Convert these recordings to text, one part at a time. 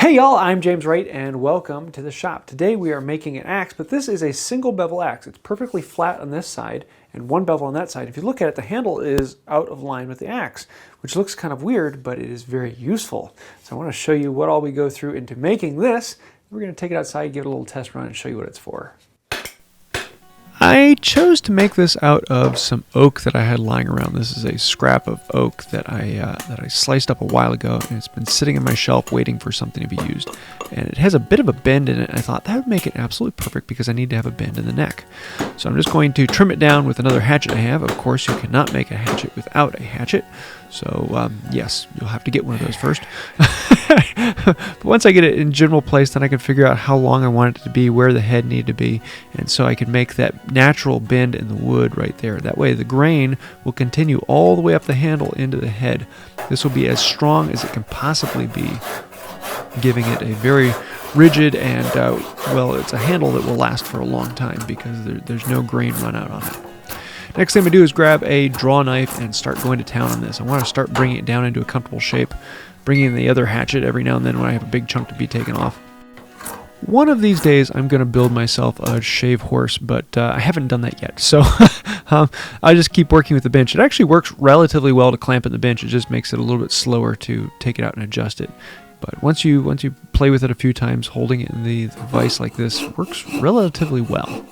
Hey y'all, I'm James Wright and welcome to the shop. Today we are making an axe, but this is a single bevel axe. It's perfectly flat on this side and one bevel on that side. If you look at it, the handle is out of line with the axe, which looks kind of weird, but it is very useful. So I want to show you what all we go through into making this. We're going to take it outside, give it a little test run, and show you what it's for. I chose to make this out of some oak that I had lying around. This is a scrap of oak that I sliced up a while ago, and it's been sitting on my shelf waiting for something to be used. And it has a bit of a bend in it, and I thought that would make it absolutely perfect because I need to have a bend in the neck. So I'm just going to trim it down with another hatchet I have. Of course, you cannot make a hatchet without a hatchet. So yes, you'll have to get one of those first. But once I get it in general place, then I can figure out how long I want it to be, where the head needed to be, and so I can make that natural bend in the wood right there. That way the grain will continue all the way up the handle into the head. This will be as strong as it can possibly be, giving it a very rigid and, well, it's a handle that will last for a long time because there's no grain run out on it. Next thing I'm going to do is grab a draw knife and start going to town on this. I want to start bringing it down into a comfortable shape, bringing in the other hatchet every now and then when I have a big chunk to be taken off. One of these days I'm going to build myself a shave horse, but I haven't done that yet. So I just keep working with the bench. It actually works relatively well to clamp in the bench. It just makes it a little bit slower to take it out and adjust it. But once you play with it a few times, holding it in the vise like this works relatively well.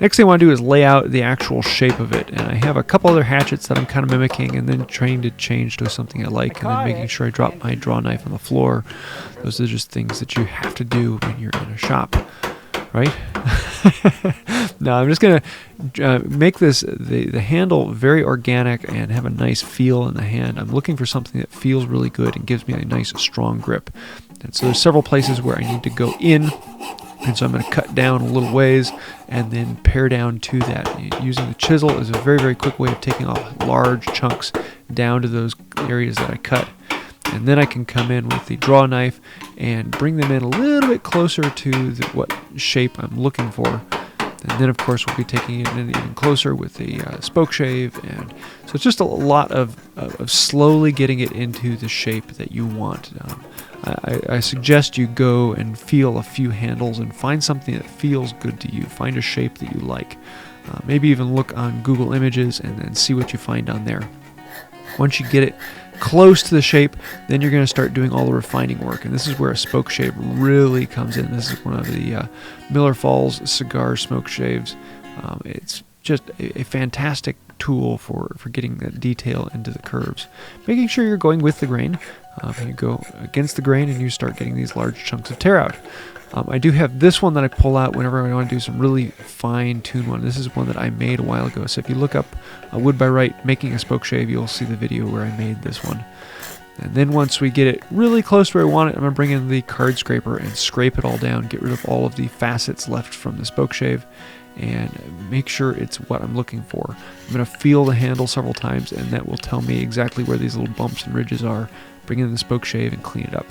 Next thing I want to do is lay out the actual shape of it. And I have a couple other hatchets that I'm kind of mimicking and then trying to change to something I like, and then making sure I drop my draw knife on the floor. Those are just things that you have to do when you're in a shop, right? No, I'm just going to make the handle very organic and have a nice feel in the hand. I'm looking for something that feels really good and gives me a nice strong grip. And so there's several places where I need to go in, and so I'm going to cut down a little ways and then pare down to that. Using the chisel is a very, very quick way of taking off large chunks down to those areas that I cut. And then I can come in with the draw knife and bring them in a little bit closer to what shape I'm looking for. And then, of course, we'll be taking it in even closer with the spoke shave. And so it's just a lot of slowly getting it into the shape that you want. I suggest you go and feel a few handles and find something that feels good to you. Find a shape that you like. Maybe even look on Google Images and then see what you find on there. Once you get it close to the shape, then you're going to start doing all the refining work, and this is where a spoke shave really comes in. This is one of the Miller Falls cigar smoke shaves. It's just a fantastic tool for getting that detail into the curves. Making sure you're going with the grain. You go against the grain and you start getting these large chunks of tear out. I do have this one that I pull out whenever I want to do some really fine-tuned one. This is one that I made a while ago. So if you look up Wood by Wright making a spoke shave, you'll see the video where I made this one. And then once we get it really close to where I want it, I'm going to bring in the card scraper and scrape it all down, get rid of all of the facets left from the spoke shave, and make sure it's what I'm looking for. I'm going to feel the handle several times, and that will tell me exactly where these little bumps and ridges are. Bring in the spoke shave and clean it up.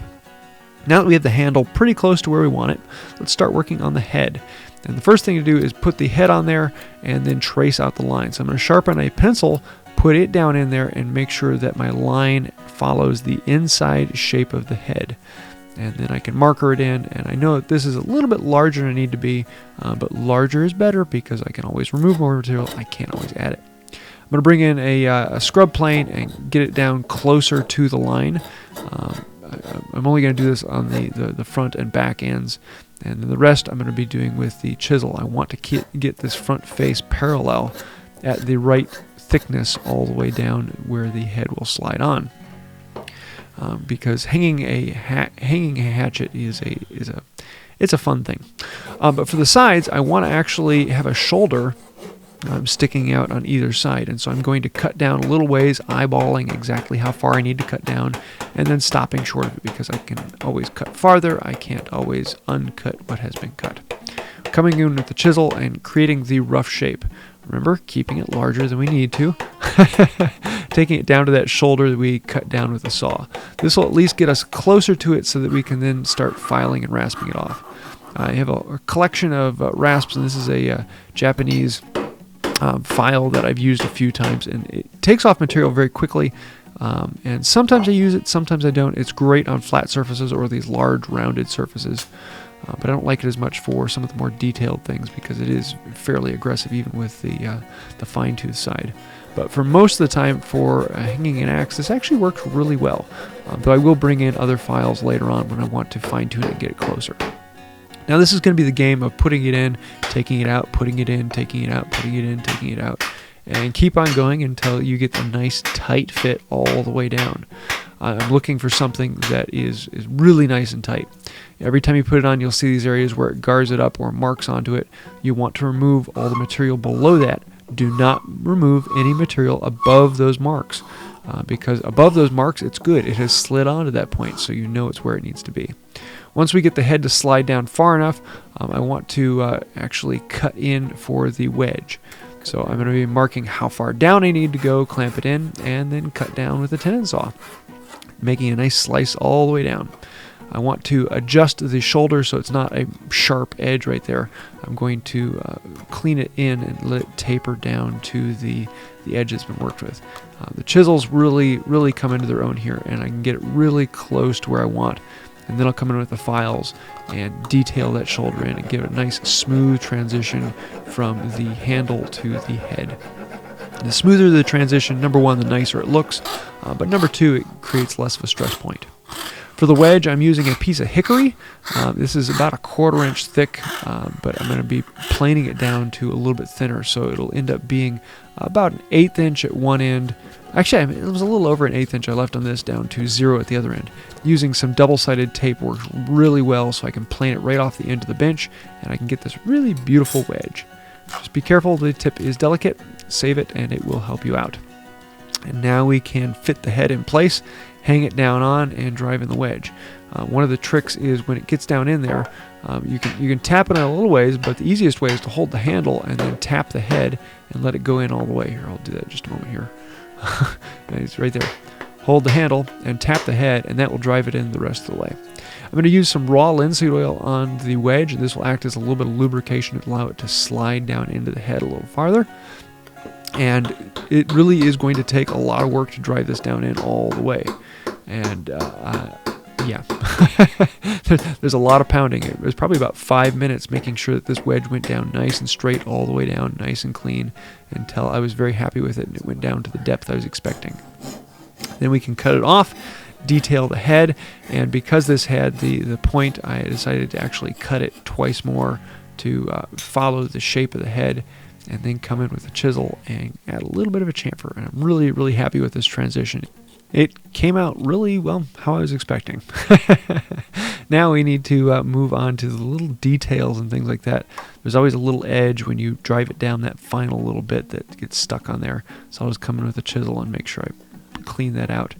Now that we have the handle pretty close to where we want it, let's start working on the head. And the first thing to do is put the head on there and then trace out the line. So I'm going to sharpen a pencil, put it down in there, and make sure that my line follows the inside shape of the head. And then I can marker it in, and I know that this is a little bit larger than I need to be, but larger is better because I can always remove more material. I can't always add it. I'm going to bring in a scrub plane and get it down closer to the line. I'm only going to do this on the front and back ends, and then the rest I'm going to be doing with the chisel. I want to get this front face parallel at the right thickness all the way down where the head will slide on. Because hanging a hatchet is a fun thing. But for the sides, I want to actually have a shoulder sticking out on either side, and so I'm going to cut down a little ways, eyeballing exactly how far I need to cut down, and then stopping short of it because I can always cut farther. I can't always uncut what has been cut. Coming in with the chisel and creating the rough shape. Remember, keeping it larger than we need to. Taking it down to that shoulder that we cut down with the saw. This will at least get us closer to it so that we can then start filing and rasping it off. I have a collection of rasps, and this is a Japanese file that I've used a few times, and it takes off material very quickly. And sometimes I use it, sometimes I don't. It's great on flat surfaces or these large rounded surfaces. But I don't like it as much for some of the more detailed things because it is fairly aggressive even with the fine-tooth side. But for most of the time for hanging an axe, this actually works really well. Though I will bring in other files later on when I want to fine-tune it and get it closer. Now this is going to be the game of putting it in, taking it out, putting it in, taking it out, putting it in, taking it out. And keep on going until you get the nice tight fit all the way down. I'm looking for something that is really nice and tight. Every time you put it on, you'll see these areas where it gars it up or marks onto it. You want to remove all the material below that. Do not remove any material above those marks because above those marks, it's good. It has slid onto that point, so you know it's where it needs to be. Once we get the head to slide down far enough, I want to actually cut in for the wedge. So I'm going to be marking how far down I need to go, clamp it in, and then cut down with a tenon saw, making a nice slice all the way down. I want to adjust the shoulder so it's not a sharp edge right there. I'm going to clean it in and let it taper down to the edge that's been worked with. The chisels really come into their own here, and I can get it really close to where I want. And then I'll come in with the files and detail that shoulder in and give it a nice smooth transition from the handle to the head. The smoother the transition, number one, the nicer it looks, but number two, it creates less of a stress point. For the wedge, I'm using a piece of hickory. This is about 1/4 inch thick, but I'm going to be planing it down to a little bit thinner, so it'll end up being about 1/8 inch at one end. Actually, it was a little over 1/8 inch I left on this down to 0 at the other end. Using some double-sided tape works really well, so I can plane it right off the end of the bench, and I can get this really beautiful wedge. Just be careful, the tip is delicate, save it, and it will help you out. And now we can fit the head in place, hang it down on, and drive in the wedge. One of the tricks is when it gets down in there, you can tap it in a little ways, but the easiest way is to hold the handle and then tap the head and let it go in all the way. Here, I'll do that in just a moment here. It's right there. Hold the handle and tap the head, and that will drive it in the rest of the way. I'm going to use some raw linseed oil on the wedge, and this will act as a little bit of lubrication to allow it to slide down into the head a little farther. And it really is going to take a lot of work to drive this down in all the way. And yeah, there's a lot of pounding. It was probably about 5 minutes making sure that this wedge went down nice and straight all the way down, nice and clean, until I was very happy with it and it went down to the depth I was expecting. Then we can cut it off, detail the head, and because this had the point, I decided to actually cut it twice more to follow the shape of the head, and then come in with a chisel and add a little bit of a chamfer. And I'm really happy with this transition. It came out really well how I was expecting. Now we need to move on to the little details and things like that. There's always a little edge when you drive it down, that final little bit that gets stuck on there. So I'll just come in with a chisel and make sure I clean that out.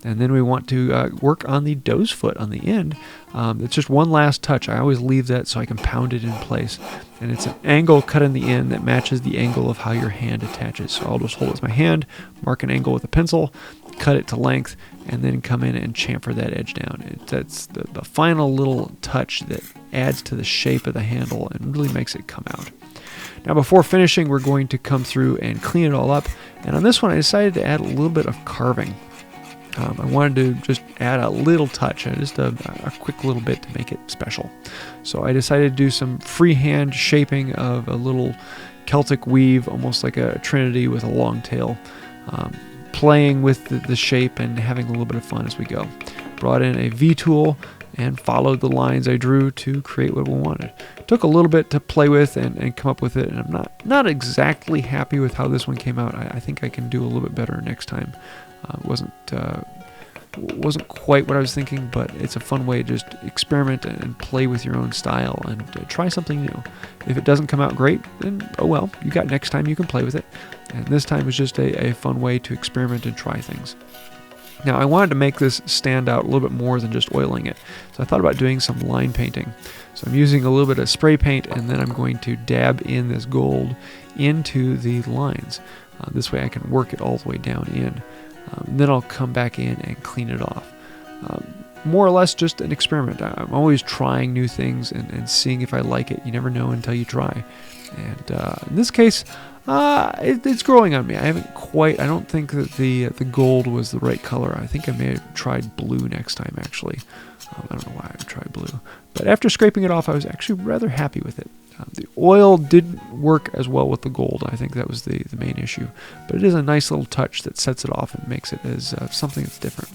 And then we want to work on the doe's foot on the end. It's just one last touch. I always leave that so I can pound it in place. And it's an angle cut in the end that matches the angle of how your hand attaches. So I'll just hold it with my hand, mark an angle with a pencil, cut it to length, and then come in and chamfer that edge down. That's the final little touch that adds to the shape of the handle and really makes it come out. Now before finishing, we're going to come through and clean it all up. And on this one, I decided to add a little bit of carving. I wanted to just add a little touch, just a quick little bit to make it special. So I decided to do some freehand shaping of a little Celtic weave, almost like a trinity with a long tail, playing with the shape and having a little bit of fun as we go. Brought in a V-tool and followed the lines I drew to create what we wanted. Took a little bit to play with and come up with it, and I'm not exactly happy with how this one came out. I think I can do a little bit better next time. Wasn't quite what I was thinking, but it's a fun way to just experiment and play with your own style and try something new. If it doesn't come out great, then oh well, you got next time you can play with it. And this time was just a fun way to experiment and try things. Now I wanted to make this stand out a little bit more than just oiling it, so I thought about doing some line painting. So I'm using a little bit of spray paint, and then I'm going to dab in this gold into the lines. This way I can work it all the way down in. Then I'll come back in and clean it off. More or less just an experiment. I'm always trying new things and seeing if I like it. You never know until you try. And in this case, It's growing on me. I don't think that the gold was the right color. I think I may have tried blue next time, actually. I don't know why I would try blue. But after scraping it off, I was actually rather happy with it. The oil didn't work as well with the gold. I think that was the main issue. But it is a nice little touch that sets it off and makes it as something that's different.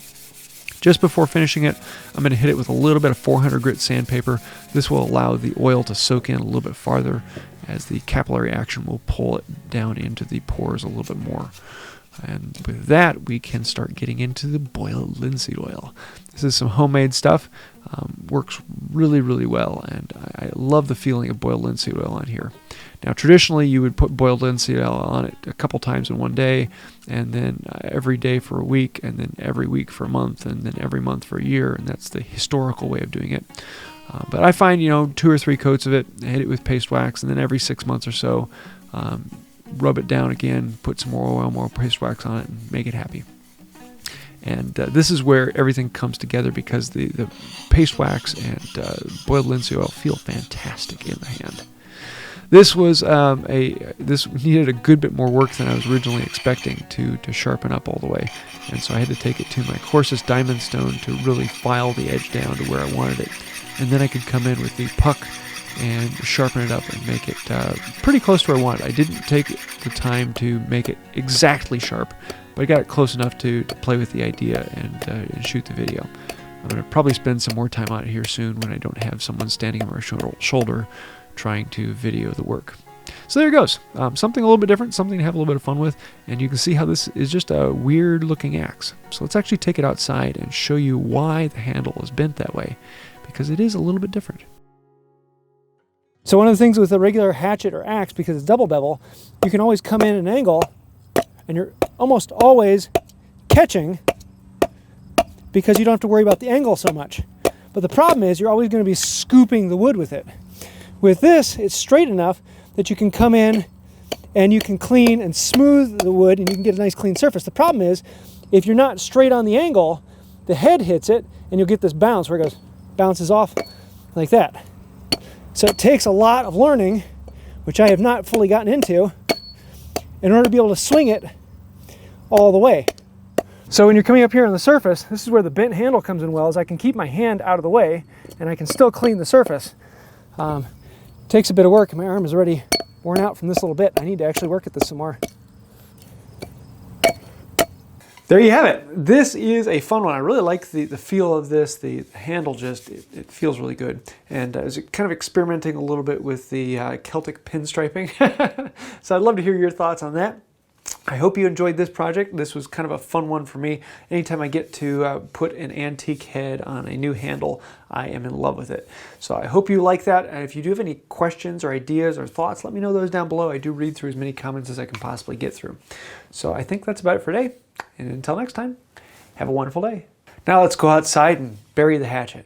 Just before finishing it, I'm going to hit it with a little bit of 400 grit sandpaper. This will allow the oil to soak in a little bit farther, as the capillary action will pull it down into the pores a little bit more. And with that, we can start getting into the boiled linseed oil. This is some homemade stuff. Works really, really well, and I love the feeling of boiled linseed oil on here. Now, traditionally, you would put boiled linseed oil on it a couple times in one day, and then every day for a week, and then every week for a month, and then every month for a year, and that's the historical way of doing it. But I find, 2 or 3 coats of it, hit it with paste wax, and then every 6 months or so, rub it down again, put some more oil, more paste wax on it, and make it happy. And this is where everything comes together, because the paste wax and boiled linseed oil feel fantastic in the hand. This was this needed a good bit more work than I was originally expecting to sharpen up all the way, and so I had to take it to my coarsest diamond stone to really file the edge down to where I wanted it, and then I could come in with the puck and sharpen it up and make it pretty close to where I wanted. I didn't take the time to make it exactly sharp, but I got it close enough to play with the idea and shoot the video. I'm going to probably spend some more time on it here soon when I don't have someone standing on my shoulder trying to video the work. So there it goes. Something a little bit different, something to have a little bit of fun with, and you can see how this is just a weird looking axe. So let's actually take it outside and show you why the handle is bent that way, because it is a little bit different. So one of the things with a regular hatchet or axe, because it's double bevel, you can always come in at an angle, and you're almost always catching, because you don't have to worry about the angle so much. But the problem is you're always going to be scooping the wood with it. With this, it's straight enough that you can come in and you can clean and smooth the wood, and you can get a nice clean surface. The problem is, if you're not straight on the angle, the head hits it, and you'll get this bounce where it goes, bounces off like that. So it takes a lot of learning, which I have not fully gotten into, in order to be able to swing it all the way. So when you're coming up here on the surface, this is where the bent handle comes in well, is I can keep my hand out of the way, and I can still clean the surface. Takes a bit of work. My arm is already worn out from this little bit. I need to actually work at this some more. There you have it. This is a fun one. I really like the feel of this. The handle just, it feels really good. And I was kind of experimenting a little bit with the Celtic pinstriping. So I'd love to hear your thoughts on that. I hope you enjoyed this project. This was kind of a fun one for me. Anytime I get to put an antique head on a new handle, I am in love with it. So I hope you like that. And if you do have any questions or ideas or thoughts, let me know those down below. I do read through as many comments as I can possibly get through. So I think that's about it for today. And until next time, have a wonderful day. Now let's go outside and bury the hatchet.